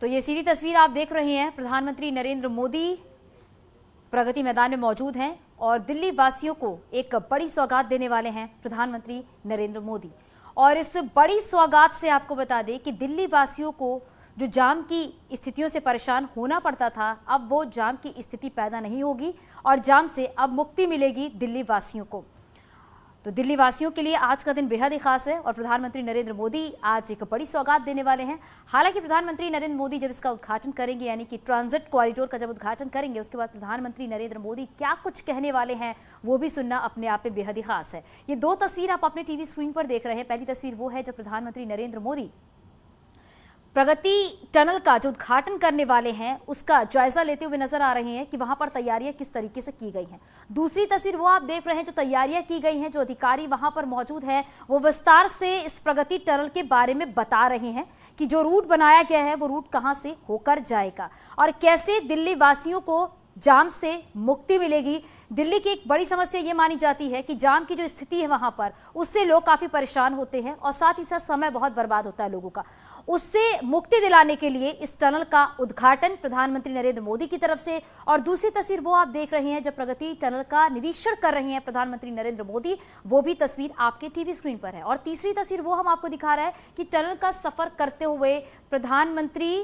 तो ये सीधी तस्वीर आप देख रहे हैं, प्रधानमंत्री नरेंद्र मोदी प्रगति मैदान में मौजूद हैं और दिल्ली वासियों को एक बड़ी सौगात देने वाले हैं प्रधानमंत्री नरेंद्र मोदी। और इस बड़ी सौगात से आपको बता दें कि दिल्ली वासियों को जो जाम की स्थितियों से परेशान होना पड़ता था, अब वो जाम की स्थिति पैदा नहीं होगी और जाम से अब मुक्ति मिलेगी दिल्ली वासियों को। तो दिल्ली वासियों के लिए आज का दिन बेहद ही खास है और प्रधानमंत्री नरेंद्र मोदी आज एक बड़ी सौगात देने वाले हैं। हालांकि प्रधानमंत्री नरेंद्र मोदी जब इसका उद्घाटन करेंगे, यानी कि ट्रांजिट कॉरिडोर का जब उद्घाटन करेंगे, उसके बाद प्रधानमंत्री नरेंद्र मोदी क्या कुछ कहने वाले हैं वो भी सुनना अपने आप में बेहद ही खास है। ये दो तस्वीर आप अपने टीवी स्क्रीन पर देख रहे हैं। पहली तस्वीर वो है जब प्रधानमंत्री नरेंद्र मोदी प्रगति टनल का जो उद्घाटन करने वाले हैं उसका जायजा लेते हुए नजर आ रहे हैं कि वहां पर तैयारियां किस तरीके से की गई हैं। दूसरी तस्वीर वो आप देख रहे हैं जो तैयारियां की गई हैं, जो अधिकारी वहां पर मौजूद हैं वो विस्तार से इस प्रगति टनल के बारे में बता रहे हैं कि जो रूट बनाया गया है वो रूट कहां से होकर जाएगा और कैसे दिल्ली वासियों को जाम से मुक्ति मिलेगी। दिल्ली की एक बड़ी समस्या ये मानी जाती है कि जाम की जो स्थिति है वहां पर उससे लोग काफी परेशान होते हैं और साथ ही साथ समय बहुत बर्बाद होता है लोगों का। उससे मुक्ति दिलाने के लिए इस टनल का उद्घाटन प्रधानमंत्री नरेंद्र मोदी की तरफ से। और दूसरी तस्वीर वो आप देख रहे हैं जब प्रगति टनल का निरीक्षण कर रहे हैं प्रधानमंत्री नरेंद्र मोदी, वो भी तस्वीर आपके टीवी स्क्रीन पर है। और तीसरी तस्वीर वो हम आपको दिखा रहे हैं कि टनल का सफर करते हुए प्रधानमंत्री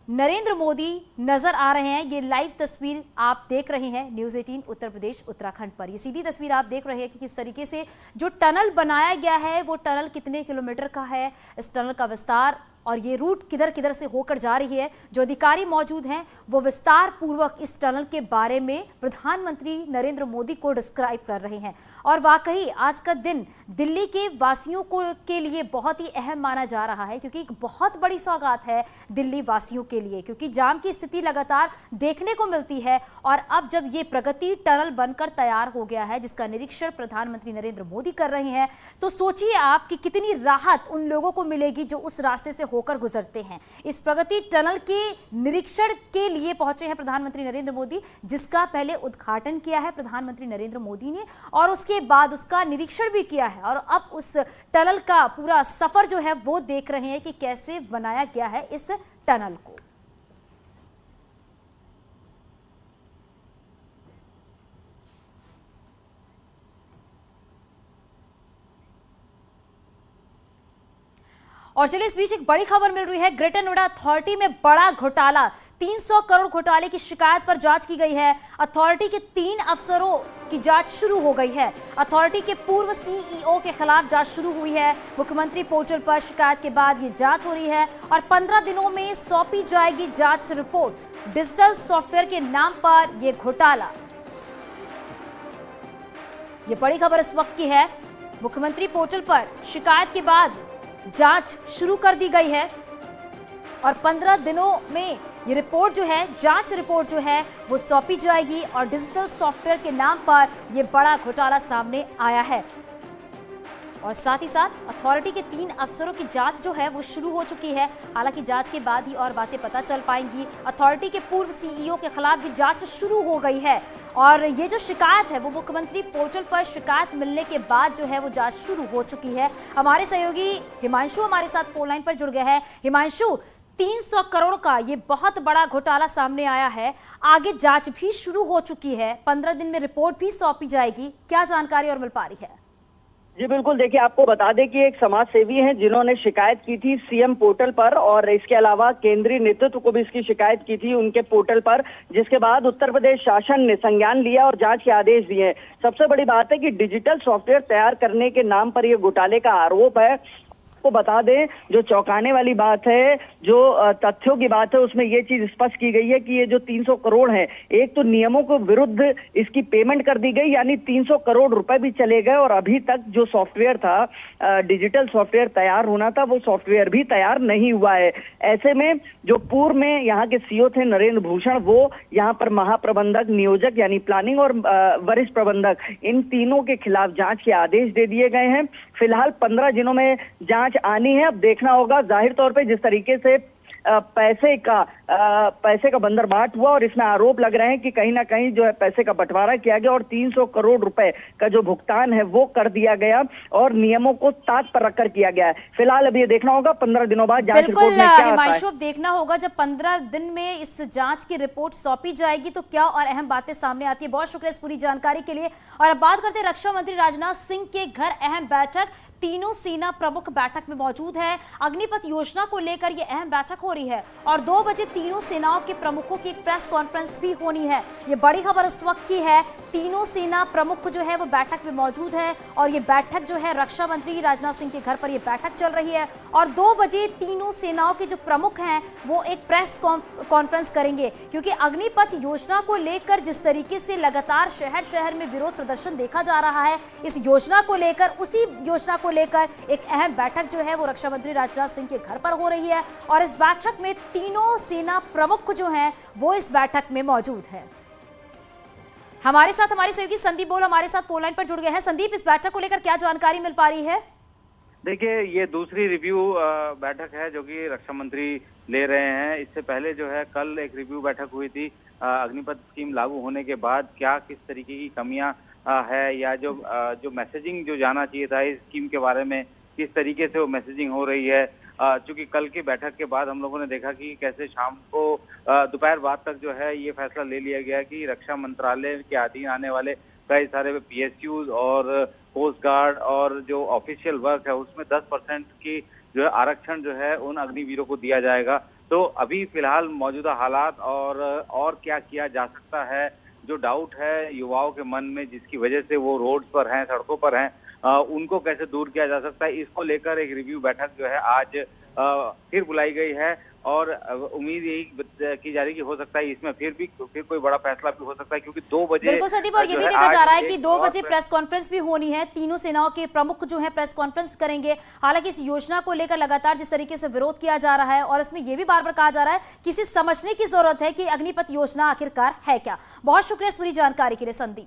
नरेंद्र मोदी नजर आ रहे हैं। ये लाइव तस्वीर आप देख रहे हैं न्यूज़ 18 उत्तर प्रदेश उत्तराखंड पर। ये सीधी तस्वीर आप देख रहे हैं कि किस तरीके से जो टनल बनाया गया है वो टनल कितने किलोमीटर का है, इस टनल का विस्तार और ये रूट किधर किधर से होकर जा रही है। जो अधिकारी मौजूद हैं वो विस्तार पूर्वक इस टनल के बारे में प्रधानमंत्री नरेंद्र मोदी को डिस्क्राइब कर रहे हैं। और वाकई आज का दिन दिल्ली के वासियों को के लिए बहुत ही अहम माना जा रहा है, क्योंकि एक बहुत बड़ी सौगात है दिल्ली वासियों के लिए, क्योंकि जाम की स्थिति लगातार देखने को मिलती है। और अब जब ये प्रगति टनल बनकर तैयार हो गया है जिसका निरीक्षण प्रधानमंत्री नरेंद्र मोदी कर रहे हैं, तो सोचिए आप कि कितनी राहत उन लोगों को मिलेगी जो उस रास्ते से होकर गुजरते हैं। इस प्रगति टनल के निरीक्षण के लिए पहुंचे हैं प्रधानमंत्री नरेंद्र मोदी, जिसका पहले उद्घाटन किया है प्रधानमंत्री नरेंद्र मोदी ने और उसके बाद उसका निरीक्षण भी किया है। और अब उस टनल का पूरा सफर जो है वो देख रहे हैं कि कैसे बनाया गया है इस टनल को। और चलिए इस बीच एक बड़ी खबर मिल रही है। ग्रेटर नोएडा अथॉरिटी में बड़ा घोटाला, 300 करोड़ घोटाले की शिकायत पर जांच की गई है। अथॉरिटी के 3 अफसरों की जांच शुरू हो गई है। अथॉरिटी के पूर्व सीईओ के खिलाफ जांच शुरू हुई है। मुख्यमंत्री पोर्टल पर शिकायत के बाद ये जांच हो रही है और 15 दिनों में सौंपी जाएगी जांच रिपोर्ट। डिजिटल सॉफ्टवेयर के नाम पर यह घोटाला, ये बड़ी खबर इस वक्त की है। मुख्यमंत्री पोर्टल पर शिकायत के बाद जांच शुरू कर दी गई है और 15 दिनों में ये रिपोर्ट जो है, जांच रिपोर्ट जो है वो सौंपी जाएगी और डिजिटल सॉफ्टवेयर के नाम पर ये बड़ा घोटाला सामने आया है। और साथ ही साथ अथॉरिटी के 3 अफसरों की जांच जो है वो शुरू हो चुकी है। हालांकि जांच के बाद ही और बातें पता चल पाएंगी। अथॉरिटी के पूर्व सीईओ के खिलाफ भी जांच शुरू हो गई है और ये जो शिकायत है वो मुख्यमंत्री पोर्टल पर शिकायत मिलने के बाद जो है वो जांच शुरू हो चुकी है। हमारे सहयोगी हिमांशु हमारे साथ फोन लाइन पर जुड़ गए हैं। हिमांशु, 300 करोड़ का ये बहुत बड़ा घोटाला सामने आया है, आगे जांच भी शुरू हो चुकी है, 15 दिन में रिपोर्ट भी सौंपी जाएगी, क्या जानकारी और मिल पा रही है? जी बिल्कुल, देखिए आपको बता दें कि एक समाज सेवी हैं जिन्होंने शिकायत की थी सीएम पोर्टल पर और इसके अलावा केंद्रीय नेतृत्व को भी इसकी शिकायत की थी उनके पोर्टल पर, जिसके बाद उत्तर प्रदेश शासन ने संज्ञान लिया और जांच के आदेश दिए। सबसे बड़ी बात है कि डिजिटल सॉफ्टवेयर तैयार करने के नाम पर यह घोटाले का आरोप है। को बता दें, जो चौंकाने वाली बात है, जो तथ्यों की बात है, उसमें ये चीज स्पष्ट की गई है कि ये जो 300 करोड़ है, एक तो नियमों के विरुद्ध इसकी पेमेंट कर दी गई, यानी 300 करोड़ रुपए भी चले गए और अभी तक जो सॉफ्टवेयर था, डिजिटल सॉफ्टवेयर तैयार होना था, वो सॉफ्टवेयर भी तैयार नहीं हुआ है। ऐसे में जो पूर्व में यहाँ के सीईओ थे नरेंद्र भूषण, वो यहाँ पर महाप्रबंधक, नियोजक यानी प्लानिंग और वरिष्ठ प्रबंधक, इन तीनों के खिलाफ जांच के आदेश दे दिए गए हैं। फिलहाल 15 दिनों में जांच आनी है। अब देखना होगा, जाहिर तौर पे जिस तरीके से पैसे का बंदरबाट हुआ और इसमें आरोप लग रहे हैं कि कहीं ना कहीं जो है पैसे का बंटवारा किया गया और 300 करोड़ रुपए का जो भुगतान है वो कर दिया गया और नियमों को ताक पर रखकर किया गया है। फिलहाल अभी ये देखना होगा 15 दिनों बाद जांच रिपोर्ट में क्या आता है। देखना होगा जब 15 दिन में इस जांच की रिपोर्ट सौंपी जाएगी तो क्या और अहम बातें सामने आती है। बहुत शुक्रिया इस पूरी जानकारी के लिए। और अब बात करते हैं रक्षा मंत्री राजनाथ सिंह के घर अहम बैठक, तीनों सेना प्रमुख बैठक में मौजूद है। अग्निपथ योजना को लेकर यह अहम बैठक हो रही है और 2 बजे तीनों सेनाओं के प्रमुखों की एक प्रेस कॉन्फ्रेंस भी होनी है। ये बड़ी खबर इस वक्त की है, तीनों सेना प्रमुख जो है वो बैठक में मौजूद है और ये बैठक जो है रक्षा मंत्री राजनाथ सिंह के घर पर ये बैठक चल रही है और 2 बजे तीनों सेनाओं के जो प्रमुख हैं वो एक प्रेस कॉन्फ्रेंस करेंगे, क्योंकि अग्निपथ योजना को लेकर जिस तरीके से लगातार शहर शहर में विरोध प्रदर्शन देखा जा रहा है, इस योजना को लेकर, उसी योजना को लेकर एक अहम बैठक जो है वो रक्षा मंत्री राजनाथ सिंह के घर पर हो रही है और इस बैठक में तीनों सेना प्रमुख जो हैं वो इस बैठक में मौजूद है। हमारे साथ हमारे सहयोगी संदीप बोल हमारे साथ फोन लाइन पर जुड़ गए हैं। संदीप, इस बैठक को लेकर क्या जानकारी मिल पा रही है? देखिए, ये दूसरी रिव्यू बैठक है जो कि रक्षा मंत्री ले रहे हैं। इससे पहले जो है कल एक रिव्यू बैठक हुई थी अग्निपथ स्कीम लागू होने के बाद क्या किस तरीके की कमियां है या जो मैसेजिंग जो जाना चाहिए था इस स्कीम के बारे में, किस तरीके से वो मैसेजिंग हो रही है। चूंकि कल की बैठक के बाद हम लोगों ने देखा कि कैसे शाम को दोपहर बाद तक जो है ये फैसला ले लिया गया कि रक्षा मंत्रालय के अधीन आने वाले कई सारे PSUs और कोस्ट गार्ड और जो ऑफिशियल वर्क है उसमें 10% की जो है आरक्षण जो है उन अग्निवीरों को दिया जाएगा। तो अभी फिलहाल मौजूदा हालात और क्या किया जा सकता है, जो डाउट है युवाओं के मन में जिसकी वजह से वो रोड्स पर हैं, सड़कों पर हैं, उनको कैसे दूर किया जा सकता है, इसको लेकर एक रिव्यू बैठक जो है आज फिर बुलाई गई है और उम्मीद यही की जा रही कि हो सकता है इसमें फिर कोई बड़ा फैसला भी हो सकता है, क्योंकि 2 बजे बिल्कुल संदीप, और ये भी देखा जा रहा है कि 2 बजे प्रेस कॉन्फ्रेंस भी होनी है, तीनों सेनाओं के प्रमुख जो है प्रेस कॉन्फ्रेंस करेंगे। हालांकि इस योजना को लेकर लगातार जिस तरीके से विरोध किया जा रहा है और इसमें यह भी बार बार कहा जा रहा है कि इसे समझने की जरूरत है कि अग्निपथ योजना आखिरकार है क्या। बहुत शुक्रिया इस पूरी जानकारी के लिए संदीप।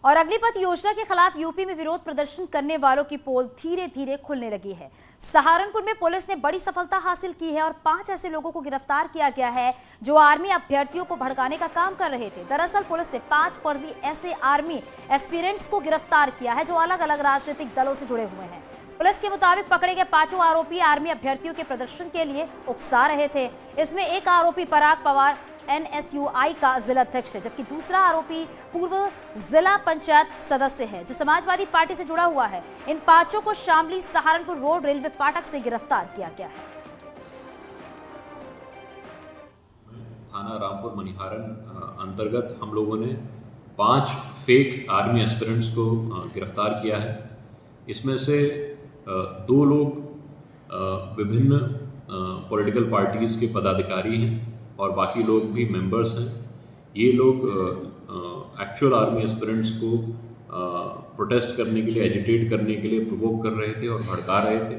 और अग्निपथ योजना के खिलाफ यूपी में विरोध प्रदर्शन करने वालों की पोल धीरे धीरे खुलने लगी है। सहारनपुर में पुलिस ने बड़ी सफलता हासिल की है और 5 ऐसे लोगों को गिरफ्तार किया गया है जो आर्मी अभ्यर्थियों को भड़काने का काम कर रहे थे। दरअसल पुलिस ने 5 फर्जी ऐसे आर्मी एस्पिरेंट्स को गिरफ्तार किया है जो अलग अलग राजनीतिक दलों से जुड़े हुए हैं। पुलिस के मुताबिक पकड़े गए 5 आरोपी आर्मी अभ्यर्थियों के प्रदर्शन के लिए उकसा रहे थे। इसमें एक आरोपी पराग पवार NSUI का जिला अध्यक्ष है, जबकि दूसरा आरोपी पूर्व जिला पंचायत सदस्य है जो समाजवादी पार्टी से जुड़ा हुआ है। इन 5 को शामली सहारनपुर रोड रेलवे फाटक से गिरफ्तार किया गया है। थाना रामपुर मनिहारन अंतर्गत हम लोगों ने 5 फेक आर्मी एस्पिरेंट्स को गिरफ्तार किया है। इसमें से 2 लोग विभिन्न पॉलिटिकल पार्टीज के पदाधिकारी हैं और बाकी लोग भी मेंबर्स हैं। ये लोग एक्चुअल आर्मी एस्पिरेंट्स को प्रोटेस्ट करने के लिए, एजिटेट करने के लिए प्रोवोक कर रहे थे और भड़का रहे थे।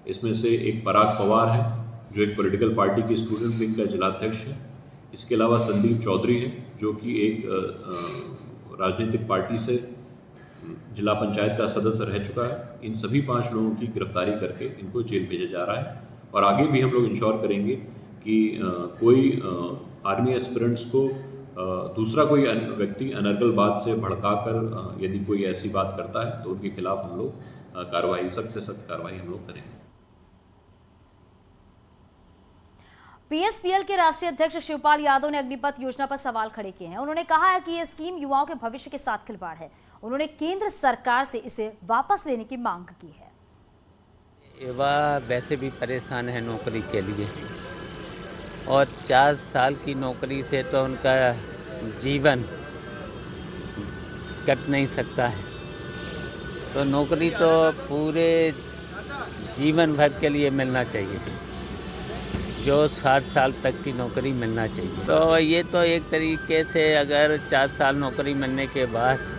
इसमें से एक पराग पवार है जो एक पॉलिटिकल पार्टी की स्टूडेंट विंग का जिलाध्यक्ष है। इसके अलावा संदीप चौधरी है जो कि एक राजनीतिक पार्टी से जिला पंचायत का सदस्य रह चुका है। इन सभी 5 लोगों की गिरफ्तारी करके इनको जेल भेजा जा रहा है और आगे भी हम लोग इंश्योर करेंगे कि कोई आर्मी एस्पिरेंट्स को दूसरा कोई व्यक्ति अनर्गल बात से भड़काकर यदि कोई ऐसी बात करता है तो उनके खिलाफ हम लोग कार्रवाई, सख्त से सख्त कार्रवाई हम लोग करेंगे। PSPL के राष्ट्रीय अध्यक्ष शिवपाल यादव ने अग्निपथ योजना पर सवाल खड़े किए हैं। उन्होंने कहा है कि यह स्कीम युवाओं के भविष्य के साथ खिलवाड़ है। उन्होंने केंद्र सरकार से इसे वापस लेने की मांग की है। युवा वैसे भी परेशान है नौकरी के लिए और 4 साल की नौकरी से तो उनका जीवन कट नहीं सकता है। तो नौकरी तो पूरे जीवन भर के लिए मिलना चाहिए, जो 60 साल तक की नौकरी मिलना चाहिए। तो ये तो एक तरीके से अगर 4 साल नौकरी मिलने के बाद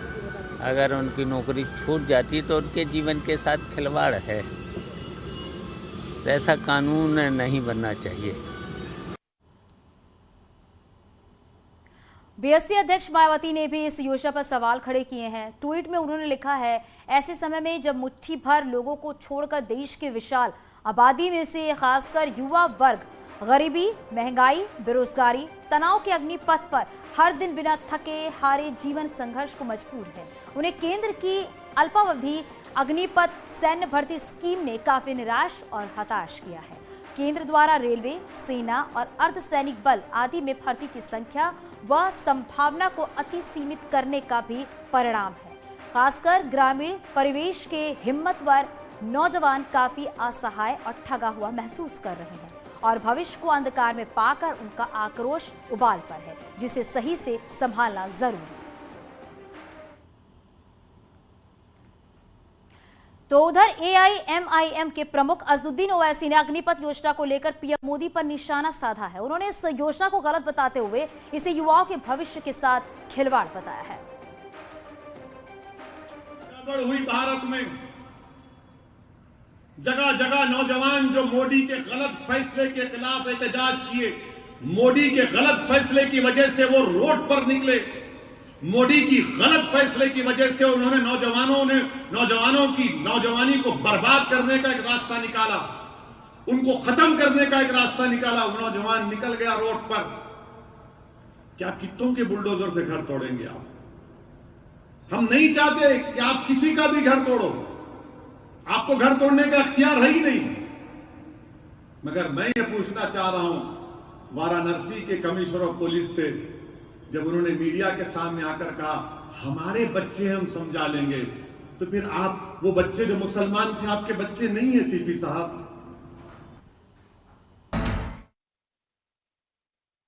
अगर उनकी नौकरी छूट जाती तो उनके जीवन के साथ खिलवाड़ है। तो ऐसा कानून नहीं बनना चाहिए। बीएसपी अध्यक्ष मायावती ने भी इस योजना पर सवाल खड़े किए हैं। ट्वीट में उन्होंने लिखा है, ऐसे समय में जब मुट्ठी भर लोगों को छोड़कर देश के विशाल आबादी में से खासकर युवा वर्ग गरीबी, महंगाई, बेरोजगारी, तनाव के अग्निपथ पर हर दिन बिना थके हारे जीवन संघर्ष को मजबूर है, उन्हें केंद्र की अल्पावधि अग्निपथ सैन्य भर्ती स्कीम ने काफी निराश और हताश किया है। केंद्र द्वारा रेलवे, सेना और अर्धसैनिक बल आदि में भर्ती की संख्या व संभावना को अति सीमित करने का भी परिणाम है। खासकर ग्रामीण परिवेश के हिम्मतवर नौजवान काफी असहाय और ठगा हुआ महसूस कर रहे हैं और भविष्य को अंधकार में पाकर उनका आक्रोश उबाल पर है, जिसे सही से संभालना जरूरी है। तो उधर एआईएमआईएम के प्रमुख अजदुद्दीन ओवैसी ने अग्निपथ योजना को लेकर पीएम मोदी पर निशाना साधा है। उन्होंने इस योजना को गलत बताते हुए इसे युवाओं के भविष्य के साथ खिलवाड़ बताया है। हुई भारत में जगह जगह नौजवान जो मोदी के गलत फैसले के खिलाफ एहतजाज किए, मोदी के गलत फैसले की वजह से वो रोड पर निकले, मोदी की गलत फैसले की वजह से उन्होंने नौजवानों की नौजवानी को बर्बाद करने का एक रास्ता निकाला, उनको खत्म करने का एक रास्ता निकाला। वो नौजवान निकल गया रोड पर। क्या कितों के बुलडोजर से घर तोड़ेंगे आप? हम नहीं चाहते कि आप किसी का भी घर तोड़ो, आपको घर तोड़ने का अख्तियार है ही नहीं। मगर मैं ये पूछना चाह रहा हूं वाराणसी के कमिश्नर ऑफ पुलिस से, जब उन्होंने मीडिया के सामने आकर कहा हमारे बच्चे हम समझा लेंगे, तो फिर आप वो बच्चे जो मुसलमान थे आपके बच्चे नहीं है सीपी साहब।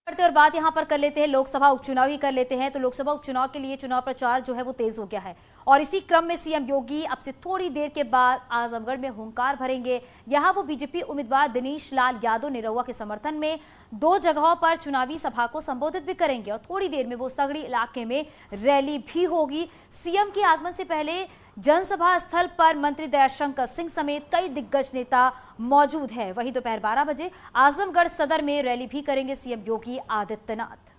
और बात यहां पर कर लेते हैं, लोकसभा उपचुनाव ही कर लेते हैं। तो लोकसभा उपचुनाव के लिए चुनाव प्रचार जो है वो तेज हो गया है और इसी क्रम में सीएम योगी अब से थोड़ी देर के बाद आजमगढ़ में हुंकार भरेंगे। यहां वो बीजेपी उम्मीदवार दिनेश लाल यादव निरहुआ के समर्थन में 2 जगहों पर चुनावी सभा को संबोधित भी करेंगे और थोड़ी देर में वो सगड़ी इलाके में रैली भी होगी। सीएम के आगमन से पहले जनसभा स्थल पर मंत्री दयाशंकर सिंह समेत कई दिग्गज नेता मौजूद हैं। वहीं दोपहर 12 बजे आजमगढ़ सदर में रैली भी करेंगे सीएम योगी आदित्यनाथ।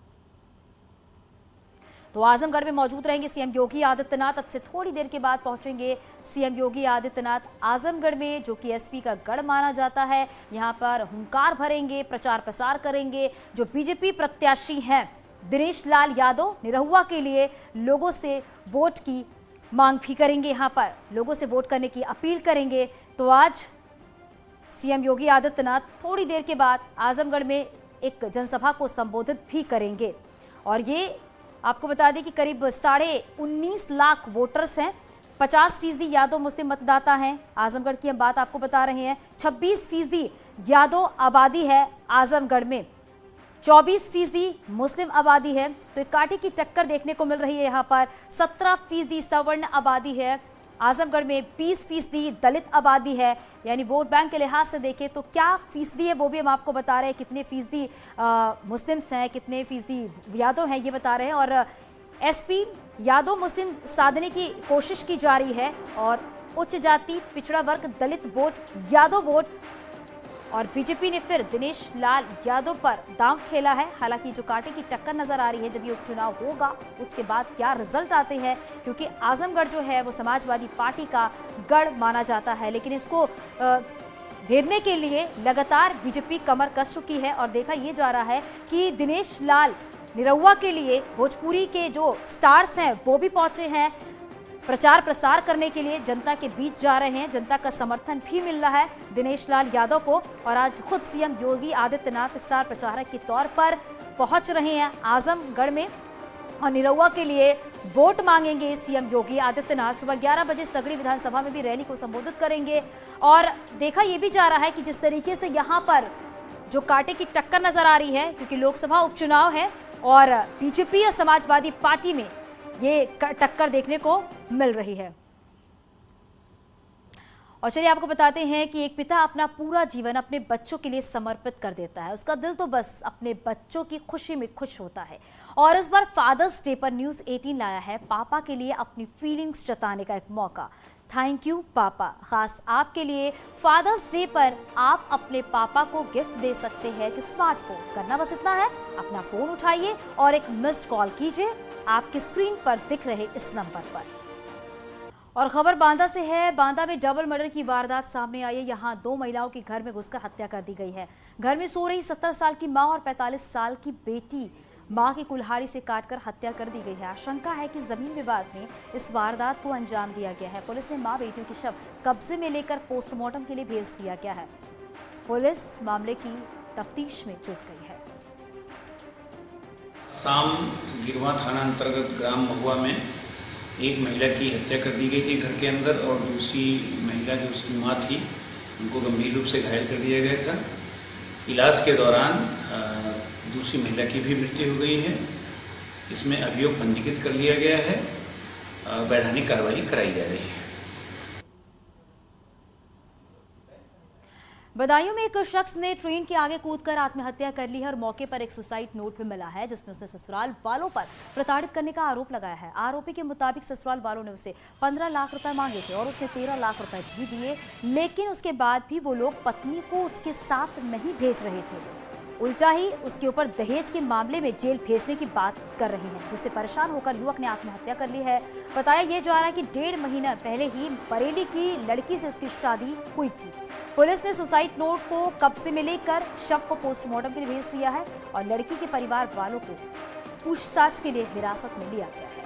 तो आजमगढ़ में मौजूद रहेंगे सीएम योगी आदित्यनाथ। अब से थोड़ी देर के बाद पहुंचेंगे सीएम योगी आदित्यनाथ आजमगढ़ में, जो कि एसपी का गढ़ माना जाता है। यहां पर हुंकार भरेंगे, प्रचार प्रसार करेंगे। जो बीजेपी प्रत्याशी हैं दिनेश लाल यादव निरहुआ के लिए लोगों से वोट की मांग भी करेंगे, यहां पर लोगों से वोट करने की अपील करेंगे। तो आज सीएम योगी आदित्यनाथ थोड़ी देर के बाद आजमगढ़ में एक जनसभा को संबोधित भी करेंगे और ये आपको बता दें कि करीब 19.5 लाख वोटर्स हैं। 50% यादव मुस्लिम मतदाता हैं। आजमगढ़ की हम बात आपको बता रहे हैं। 26% यादव आबादी है आजमगढ़ में, 24% मुस्लिम आबादी है। तो एक कांटे की टक्कर देखने को मिल रही है। यहाँ पर 17% सवर्ण आबादी है। आजमगढ़ में 20% दलित आबादी है। यानी वोट बैंक के लिहाज से देखें तो क्या फीसदी है वो भी हम आपको बता रहे हैं। कितने फीसदी मुस्लिम्स हैं, कितने फीसदी यादव हैं, ये बता रहे हैं। और एसपी यादव मुस्लिम साधने की कोशिश की जा रही है और उच्च जाति, पिछड़ा वर्ग, दलित वोट, यादव वोट और बीजेपी ने फिर दिनेश लाल यादव पर दांव खेला है। हालांकि जो कांटे की टक्कर नजर आ रही है, जब ये उपचुनाव होगा उसके बाद क्या रिजल्ट आते हैं, क्योंकि आजमगढ़ जो है वो समाजवादी पार्टी का गढ़ माना जाता है। लेकिन इसको भेदने के लिए लगातार बीजेपी कमर कस चुकी है और देखा ये जा रहा है कि दिनेश लाल निरहुआ के लिए भोजपुरी के जो स्टार्स हैं वो भी पहुंचे हैं, प्रचार प्रसार करने के लिए जनता के बीच जा रहे हैं। जनता का समर्थन भी मिल रहा है दिनेश लाल यादव को और आज खुद सीएम योगी आदित्यनाथ स्टार प्रचारक के तौर पर पहुंच रहे हैं आजमगढ़ में और निरहुआ के लिए वोट मांगेंगे सीएम योगी आदित्यनाथ। सुबह 11 बजे सगड़ी विधानसभा में भी रैली को संबोधित करेंगे और देखा यह भी जा रहा है कि जिस तरीके से यहाँ पर जो कांटे की टक्कर नजर आ रही है, क्योंकि लोकसभा उपचुनाव है और बीजेपी और समाजवादी पार्टी में ये टक्कर देखने को मिल रही है। और चलिए आपको बताते हैं कि एक पिता अपना पूरा जीवन अपने बच्चों के लिए समर्पित कर देता है। उसका दिल तो बस अपने बच्चों की खुशी में खुश होता है और इस बार फादर्स डे पर न्यूज़ 18 लाया है पापा के लिए अपनी फीलिंग्स जताने का एक मौका। थैंक यू पापा। खास आपके लिए फादर्स डे पर आप अपने पापा को गिफ्ट दे सकते हैं कि स्मार्टफोन। करना बस इतना है, अपना फोन उठाइए और एक मिस्ड कॉल कीजिए आपकी स्क्रीन पर दिख रहे इस नंबर पर। और खबर बांदा से है। बांदा में डबल मर्डर की वारदात सामने आई है। यहाँ 2 महिलाओं के घर में घुसकर हत्या कर दी गई है। घर में सो रही 70 साल की मां और 45 साल की बेटी मां की कुल्हाड़ी से काटकर हत्या कर दी गई है। आशंका है कि जमीन विवाद में इस वारदात को अंजाम दिया गया है। पुलिस ने मां बेटियों के शव कब्जे में लेकर पोस्टमार्टम के लिए भेज दिया गया है। पुलिस मामले की तफ्तीश में जुट गई है। शाम गिरवा थाना अंतर्गत ग्राम महुआ में एक महिला की हत्या कर दी गई थी घर के अंदर, और दूसरी महिला जो उसकी मां थी उनको गंभीर रूप से घायल कर दिया गया था। इलाज के दौरान दूसरी महिला की भी मृत्यु हो गई है। इसमें अभियोग पंजीकृत कर लिया गया है, वैधानिक कार्रवाई कराई जा रही है। बदायूं में एक शख्स ने ट्रेन के आगे कूदकर आत्महत्या कर ली है और मौके पर एक सुसाइड नोट भी मिला है जिसमें उसने ससुराल वालों पर प्रताड़ित करने का आरोप लगाया है। आरोपी के मुताबिक ससुराल वालों ने उसे 15 लाख रुपए मांगे थे और उसने 13 लाख रुपए भी दिए, लेकिन उसके बाद भी वो लोग पत्नी को उसके साथ नहीं भेज रहे थे। उल्टा ही उसके ऊपर दहेज के मामले में जेल भेजने की बात कर रहे हैं, जिससे परेशान होकर युवक ने आत्महत्या कर ली है। बताया ये जा रहा है कि 1.5 महीना पहले ही बरेली की लड़की से उसकी शादी हुई थी। पुलिस ने सुसाइड नोट को कब्जे में लेकर शव को पोस्टमार्टम के लिए भेज दिया है और लड़की के परिवार वालों को पूछताछ के लिए हिरासत में लिया गया है।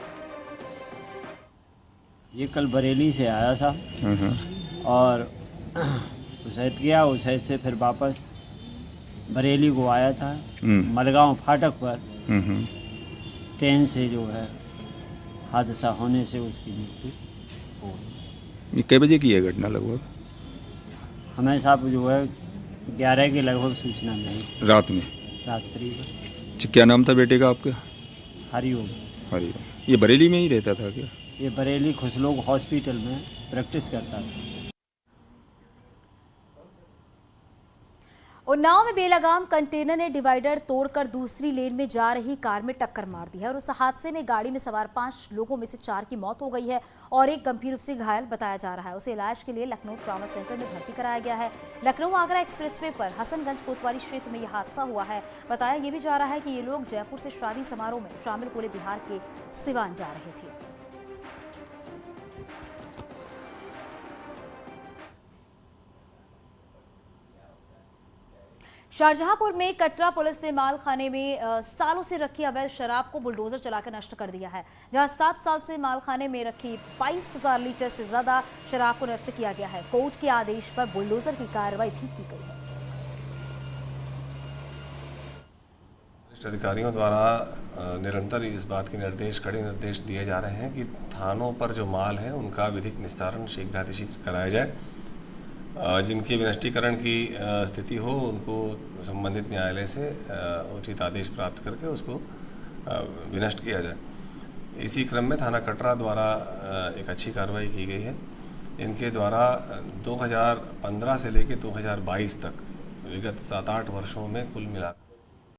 ये कल बरेली से आया था और सुसाइड किया। सुसाइड से फिर वापस बरेली को आया था। मलगांव फाटक पर ट्रेन से जो है हादसा होने से उसकी मृत्यु हो गई। ये कितने बजे की है घटना लगभग? हमें साहब जो है 11 के लगभग सूचना मिली रात में। रात्रि। क्या नाम था बेटे का आपके? हरिओम। हरिओम। ये बरेली में ही रहता था क्या? ये बरेली खुशलोक हॉस्पिटल में प्रैक्टिस करता था। उन्नाव में बेलगाम कंटेनर ने डिवाइडर तोड़कर दूसरी लेन में जा रही कार में टक्कर मार दी है और उस हादसे में गाड़ी में सवार 5 लोगों में से 4 की मौत हो गई है और एक गंभीर रूप से घायल बताया जा रहा है। उसे इलाज के लिए लखनऊ ट्रॉमा सेंटर में भर्ती कराया गया है। लखनऊ आगरा एक्सप्रेसवे पर हसनगंज कोतवाली क्षेत्र में यह हादसा हुआ है। बताया ये भी जा रहा है कि ये लोग जयपुर से शादी समारोह में शामिल पूरे बिहार के सिवान जा रहे थे। शाहजहांपुर में कटरा पुलिस ने माल खाने में सालों से रखी अवैध शराब को बुलडोजर चलाकर नष्ट कर दिया है। जहां 7 साल से माल खाने में रखी 22,000 लीटर से ज्यादा शराब को नष्ट किया गया है। कोर्ट के आदेश पर बुलडोजर की कार्रवाई भी की गई है। अधिकारियों द्वारा निरंतर इस बात के कड़े निर्देश दिए जा रहे हैं कि थानों पर जो माल है उनका विधिक निस्तारण शीघ्रातिशीघ्र कराया जाए। जिनके विनष्टीकरण की स्थिति हो उनको संबंधित न्यायालय से उचित आदेश प्राप्त करके उसको विनष्ट किया जाए। इसी क्रम में थाना कटरा द्वारा एक अच्छी कार्रवाई की गई है। इनके द्वारा 2015 से लेकर 2022 तक विगत 7-8 वर्षों में कुल मिला